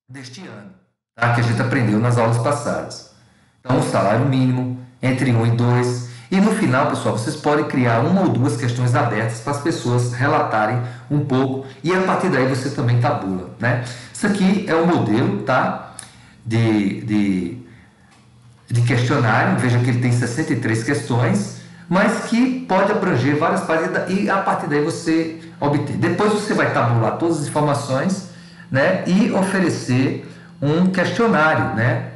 Deste ano, tá? Que a gente aprendeu nas aulas passadas. Então, o salário mínimo, entre 1 e 2. E no final, pessoal, vocês podem criar 1 ou 2 questões abertas para as pessoas relatarem um pouco e a partir daí você também tabula, né? Isso aqui é um modelo, tá? De questionário, veja que ele tem 63 questões, mas que pode abranger várias páginas e a partir daí você obter. Depois você vai tabular todas as informações, né? E oferecer um questionário, né?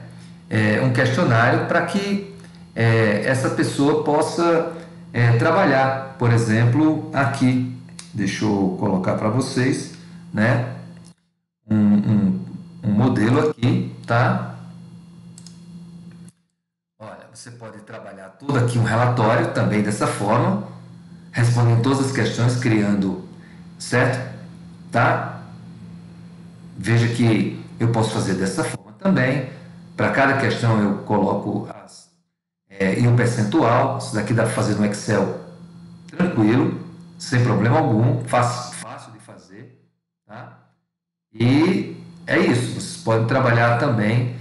Um questionário para que essa pessoa possa trabalhar. Por exemplo, aqui, deixa eu colocar para vocês, né? Um modelo aqui, tá? Olha, você pode trabalhar todo aqui um relatório também dessa forma, respondendo todas as questões, criando, certo? Tá? Veja que eu posso fazer dessa forma também. Para cada questão eu coloco e o percentual. Isso daqui dá para fazer no Excel tranquilo, sem problema algum, fácil de fazer, tá? E é isso, vocês podem trabalhar também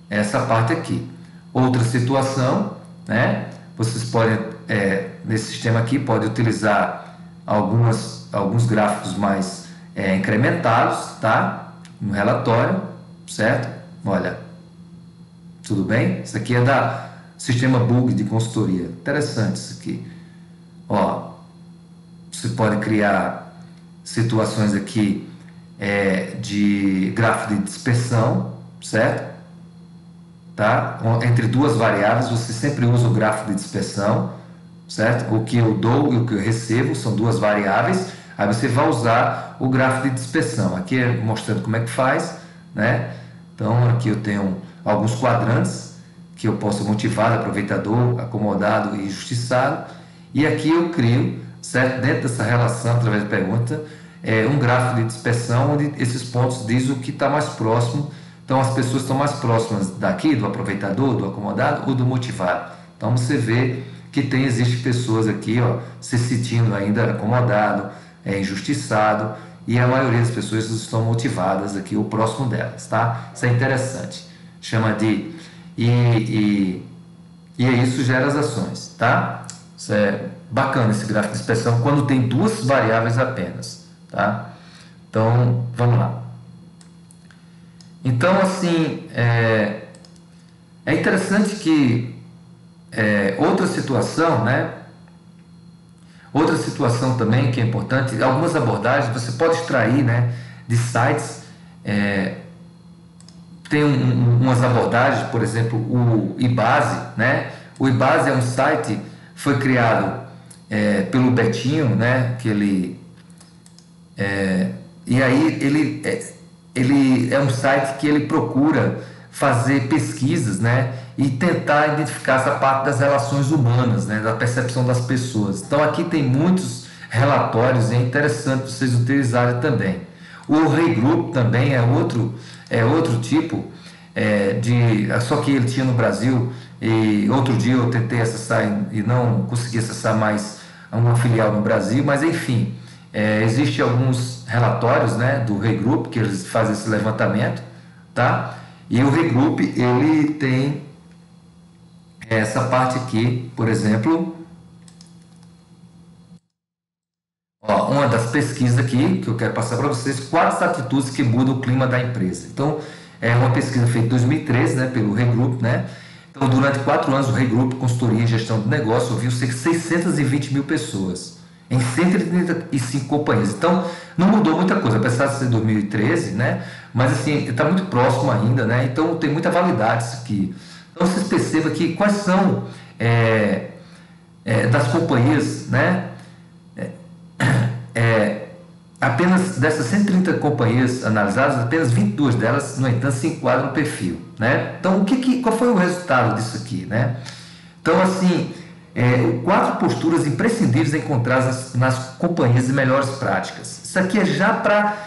essa parte aqui. Outra situação, né? Vocês podem, nesse sistema aqui, podem utilizar alguns gráficos mais incrementados, tá? No relatório, certo? Olha, tudo bem? Isso aqui é da Sistema Bug de consultoria. Interessante isso aqui. Ó, você pode criar situações aqui de gráfico de dispersão, certo? Tá? Entre 2 variáveis, você sempre usa o gráfico de dispersão, certo? O que eu dou e o que eu recebo são 2 variáveis. Aí você vai usar o gráfico de dispersão. Aqui é mostrando como é que faz, né? Então aqui eu tenho alguns quadrantes que eu posso motivado, aproveitador, acomodado e injustiçado. E aqui eu crio, certo? Dentro dessa relação, através de pergunta, um gráfico de dispersão, onde esses pontos dizem o que está mais próximo. Então, as pessoas estão mais próximas daqui, do aproveitador, do acomodado ou do motivado. Então, você vê que existe pessoas aqui, ó, se sentindo ainda acomodado, injustiçado, e a maioria das pessoas estão motivadas aqui, o próximo delas, tá? Isso é interessante. Chama de... E isso gera as ações, tá? Isso é bacana, esse gráfico de dispersão, quando tem duas variáveis apenas, tá? Então, vamos lá. Então, assim, é interessante que outra situação, né? Outra situação também que é importante, algumas abordagens você pode extrair, né, de sites. Tem umas abordagens, por exemplo, o Ibase, né? O Ibase é um site, foi criado pelo Betinho, né? Que e aí ele é um site que ele procura fazer pesquisas, né, e tentar identificar essa parte das relações humanas, né, da percepção das pessoas. Então aqui tem muitos relatórios e é interessante vocês utilizarem também. O Regroup também é outro tipo só que ele tinha no Brasil, e outro dia eu tentei acessar e não consegui acessar mais uma filial no Brasil, mas enfim, existem alguns relatórios, né, do Regroup, que eles fazem esse levantamento, tá? E o Regroup, ele tem essa parte aqui, por exemplo, ó, uma das pesquisas aqui, que eu quero passar para vocês, 4 atitudes que mudam o clima da empresa. Então, é uma pesquisa feita em 2013, né, pelo Regroup, né? Então, durante 4 anos, o Regroup, consultoria e gestão de negócio, ouviu cerca de 620 mil pessoas, em 135 companhias. Então, não mudou muita coisa, apesar de ser 2013, né? Mas, assim, está muito próximo ainda, né? Então, tem muita validade isso aqui. Então, vocês percebam que quais são das companhias, né? Apenas dessas 130 companhias analisadas, apenas 22 delas, no entanto, se enquadram no perfil, né? Então, qual foi o resultado disso aqui, né? Então, assim, 4 posturas imprescindíveis encontradas nas companhias de melhores práticas. Isso aqui é já para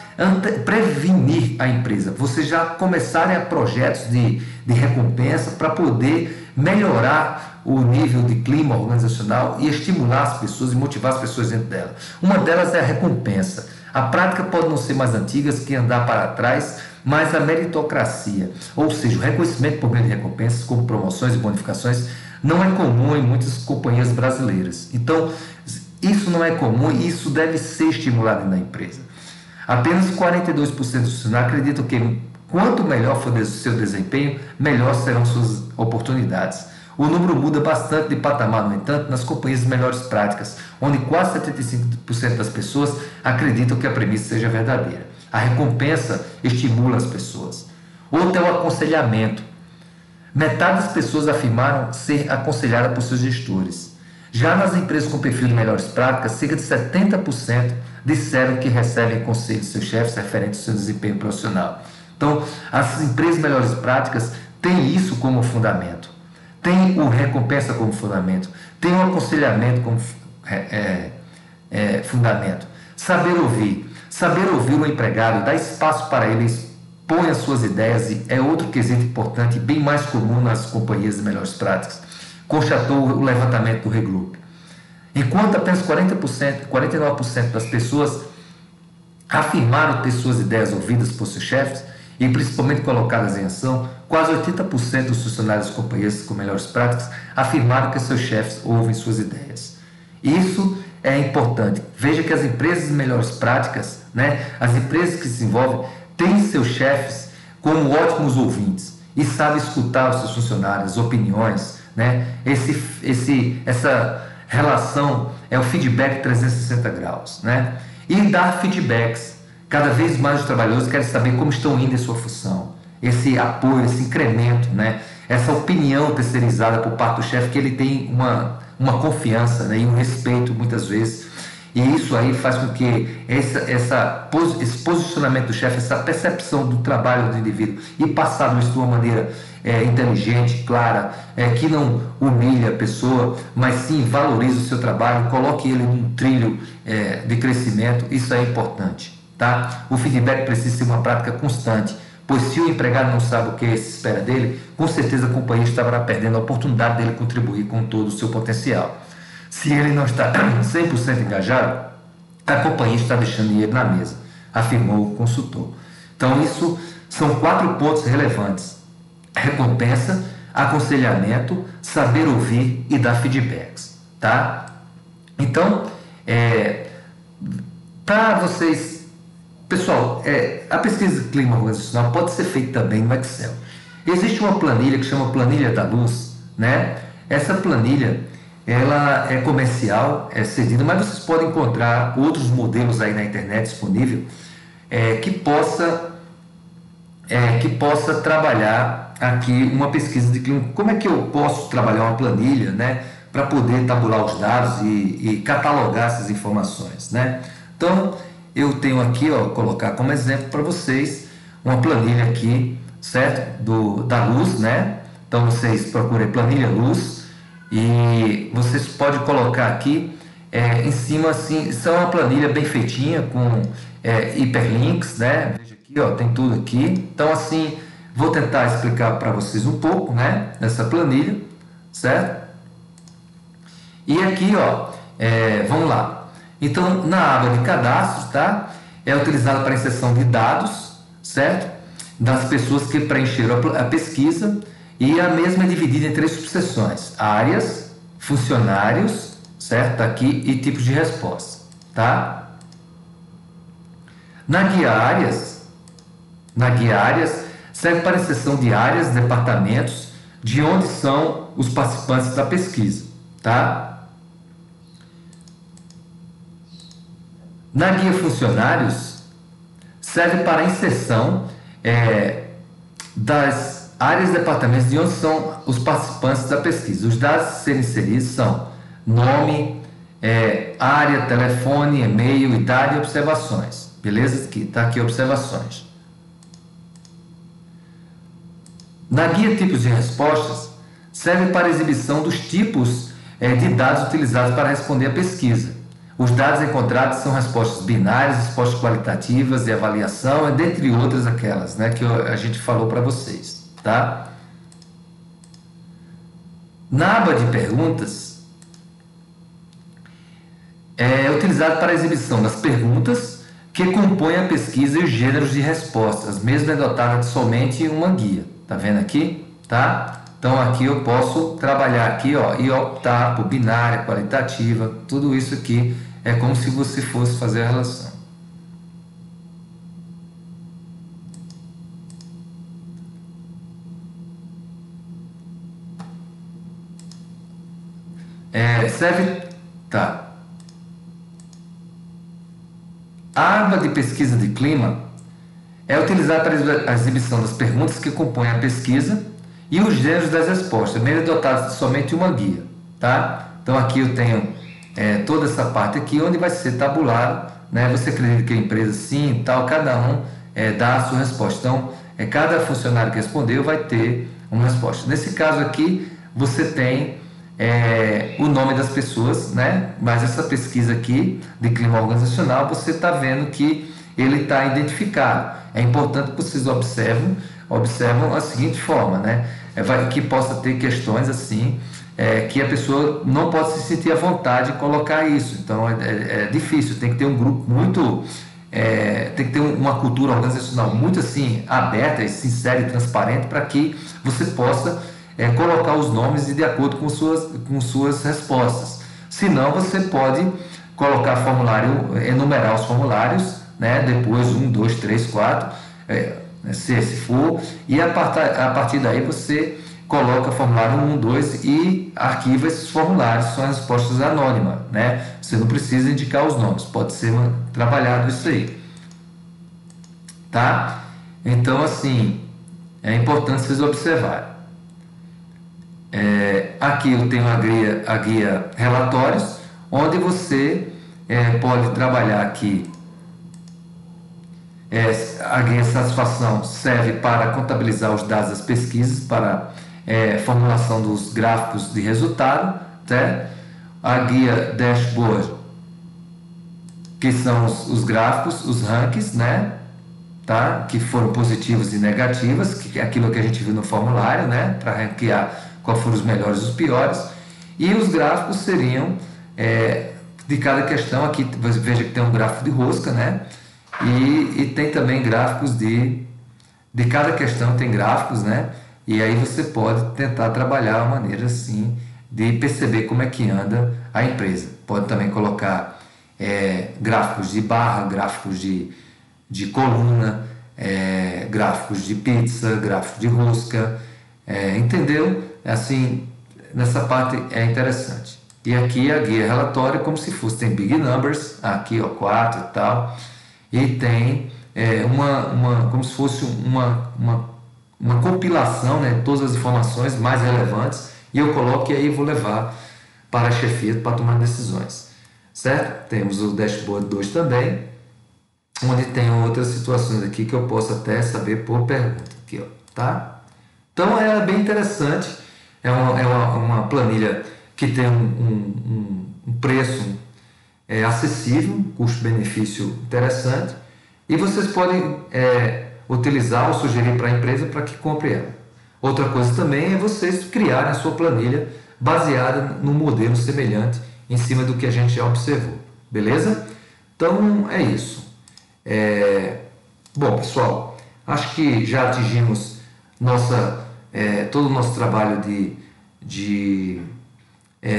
prevenir a empresa. Vocês já começarem a projetos de recompensa para poder melhorar o nível de clima organizacional e estimular as pessoas e motivar as pessoas dentro dela. Uma delas é a recompensa. A prática pode não ser mais antiga que andar para trás, mas a meritocracia, ou seja, o reconhecimento por meio de recompensas, como promoções e bonificações, não é comum em muitas companhias brasileiras. Então, isso não é comum e isso deve ser estimulado na empresa. Apenas 42% dos funcionários acreditam que quanto melhor for o seu desempenho, melhor serão suas oportunidades. O número muda bastante de patamar, no entanto, nas companhias de melhores práticas, onde quase 75% das pessoas acreditam que a premissa seja verdadeira. A recompensa estimula as pessoas. Outro é o aconselhamento. Metade das pessoas afirmaram ser aconselhada por seus gestores. Já nas empresas com perfil de melhores práticas, cerca de 70% disseram que recebem conselhos de seus chefes referentes ao seu desempenho profissional. Então, as empresas de melhores práticas têm isso como fundamento. Tem o recompensa como fundamento, tem o aconselhamento como fundamento. Saber ouvir o empregado, dar espaço para ele, expõe as suas ideias, é outro quesito importante e bem mais comum nas companhias de melhores práticas, constatou o levantamento do Regroup. Enquanto apenas 49% das pessoas afirmaram ter suas ideias ouvidas por seus chefes, e principalmente colocadas em ação, quase 80% dos funcionários das companhias com melhores práticas afirmaram que seus chefes ouvem suas ideias. Isso é importante. Veja que as empresas de melhores práticas, né, as empresas que se envolvem, têm seus chefes como ótimos ouvintes e sabem escutar os seus funcionários, as opiniões, né? Essa relação é o feedback 360 graus, né? E dar feedbacks. Cada vez mais os trabalhadores querem saber como estão indo em sua função. Esse apoio, esse incremento, né? Essa opinião terceirizada por parte do chefe, que ele tem uma confiança, né? E um respeito, muitas vezes. E isso aí faz com que esse posicionamento do chefe, essa percepção do trabalho do indivíduo e passado isso de uma maneira inteligente, clara, que não humilha a pessoa, mas sim valoriza o seu trabalho, coloque ele num trilho de crescimento, isso é importante, tá? O feedback precisa ser uma prática constante, pois se o empregado não sabe o que se espera dele, com certeza a companhia estará perdendo a oportunidade dele contribuir com todo o seu potencial. Se ele não está 100% engajado, a companhia está deixando dinheiro na mesa, afirmou o consultor. Então, isso são 4 pontos relevantes: recompensa, aconselhamento, saber ouvir e dar feedbacks, tá? Então, para vocês, pessoal, a pesquisa de clima organizacional pode ser feita também no Excel. Existe uma planilha que chama Planilha da Luz, né? Essa planilha, ela é comercial, é cedida, mas vocês podem encontrar outros modelos aí na internet disponível que possa trabalhar aqui uma pesquisa de clima. Como é que eu posso trabalhar uma planilha, né, para poder tabular os dados e catalogar essas informações, né? Então, eu tenho aqui, colocar como exemplo para vocês uma planilha aqui, certo? Da Luz, né? Então, vocês procurem planilha Luz e vocês podem colocar aqui em cima, assim, isso é uma planilha bem feitinha com hiperlinks, né? Veja aqui, tem tudo aqui. Então, assim, vou tentar explicar para vocês um pouco, né, nessa planilha, certo? E aqui, vamos lá. Então, na aba de cadastros, tá? É utilizado para inserção de dados, certo? Das pessoas que preencheram a pesquisa, e a mesma é dividida em 3 subseções: áreas, funcionários, certo? Tá aqui, e tipos de resposta, tá? Na guia áreas serve para inserção de áreas, departamentos, de onde são os participantes da pesquisa, tá? Na guia funcionários, serve para a inserção das áreas e departamentos de onde são os participantes da pesquisa. Os dados a serem inseridos são nome, área, telefone, e-mail, idade e observações. Beleza? Está aqui observações. Na guia tipos de respostas, serve para a exibição dos tipos de dados utilizados para responder a pesquisa. Os dados encontrados são respostas binárias, respostas qualitativas de avaliação, dentre outras aquelas, né, que a gente falou para vocês, tá? Na aba de perguntas, é utilizado para a exibição das perguntas que compõem a pesquisa e os gêneros de respostas, mesmo é dotada de somente uma guia. Tá vendo aqui? Tá? Então aqui eu posso trabalhar aqui, e optar por binária, qualitativa, tudo isso aqui é como se você fosse fazer a relação. Tá. A aba de pesquisa de clima é utilizada para a exibição das perguntas que compõem a pesquisa e os gêneros das respostas, mesmo dotados de somente uma guia, tá? Então aqui eu tenho toda essa parte aqui, onde vai ser tabulado, né? Você acredita que a empresa sim, tal, cada um dá a sua resposta. Então, cada funcionário que respondeu vai ter uma resposta. Nesse caso aqui, você tem o nome das pessoas, né? Mas essa pesquisa aqui de clima organizacional, você está vendo que ele está identificado. É importante que vocês observam a seguinte forma, né? Que possa ter questões assim, que a pessoa não pode se sentir à vontade de colocar isso. Então é difícil, tem que ter um grupo muito, tem que ter uma cultura organizacional muito assim aberta e sincera e transparente para que você possa colocar os nomes de acordo com suas respostas. Senão você pode colocar formulário, enumerar os formulários, né? Depois 1, 2, 3, 4, se for, e a partir daí você coloca formulário 1, 2 e arquiva esses formulários, são respostas anônimas, né? Você não precisa indicar os nomes, pode ser trabalhado isso aí, tá? Então, assim, é importante vocês observarem. Aqui eu tenho a guia relatórios, onde você pode trabalhar aqui. A guia satisfação serve para contabilizar os dados das pesquisas, para formulação dos gráficos de resultado, certo? A guia dashboard, que são os gráficos, os rankings, né? Tá? Que foram positivos e negativas, que é aquilo que a gente viu no formulário, né? Para ranquear quais foram os melhores e os piores. E os gráficos seriam de cada questão. Aqui veja que tem um gráfico de rosca, né? E tem também gráficos de cada questão, tem gráficos, né? E aí você pode tentar trabalhar a maneira assim de perceber como é que anda a empresa. Pode também colocar gráficos de barra, gráficos de coluna, gráficos de pizza, gráficos de rosca, entendeu? Assim, nessa parte é interessante. E aqui a guia relatório como se fosse, tem big numbers, aqui ó, 4 e tal, e tem como se fosse uma compilação, né, todas as informações mais relevantes, e eu coloco e aí vou levar para a chefia para tomar decisões, certo? Temos o dashboard 2 também, onde tem outras situações aqui que eu posso até saber por pergunta, aqui ó, tá? Então é bem interessante, é uma planilha que tem um preço acessível, custo-benefício interessante, e vocês podem utilizar ou sugerir para a empresa para que compre ela. Outra coisa também é vocês criarem a sua planilha baseada num modelo semelhante em cima do que a gente já observou, beleza? Então é isso. Bom, pessoal, acho que já atingimos todo o nosso trabalho de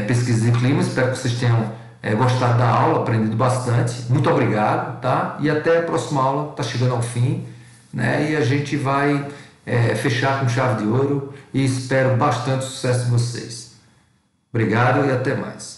pesquisa de clima. Espero que vocês tenham gostado da aula, aprendido bastante. Muito obrigado, tá? E até a próxima aula, está chegando ao fim, né? E a gente vai fechar com chave de ouro e espero bastante sucesso de vocês. Obrigado e até mais.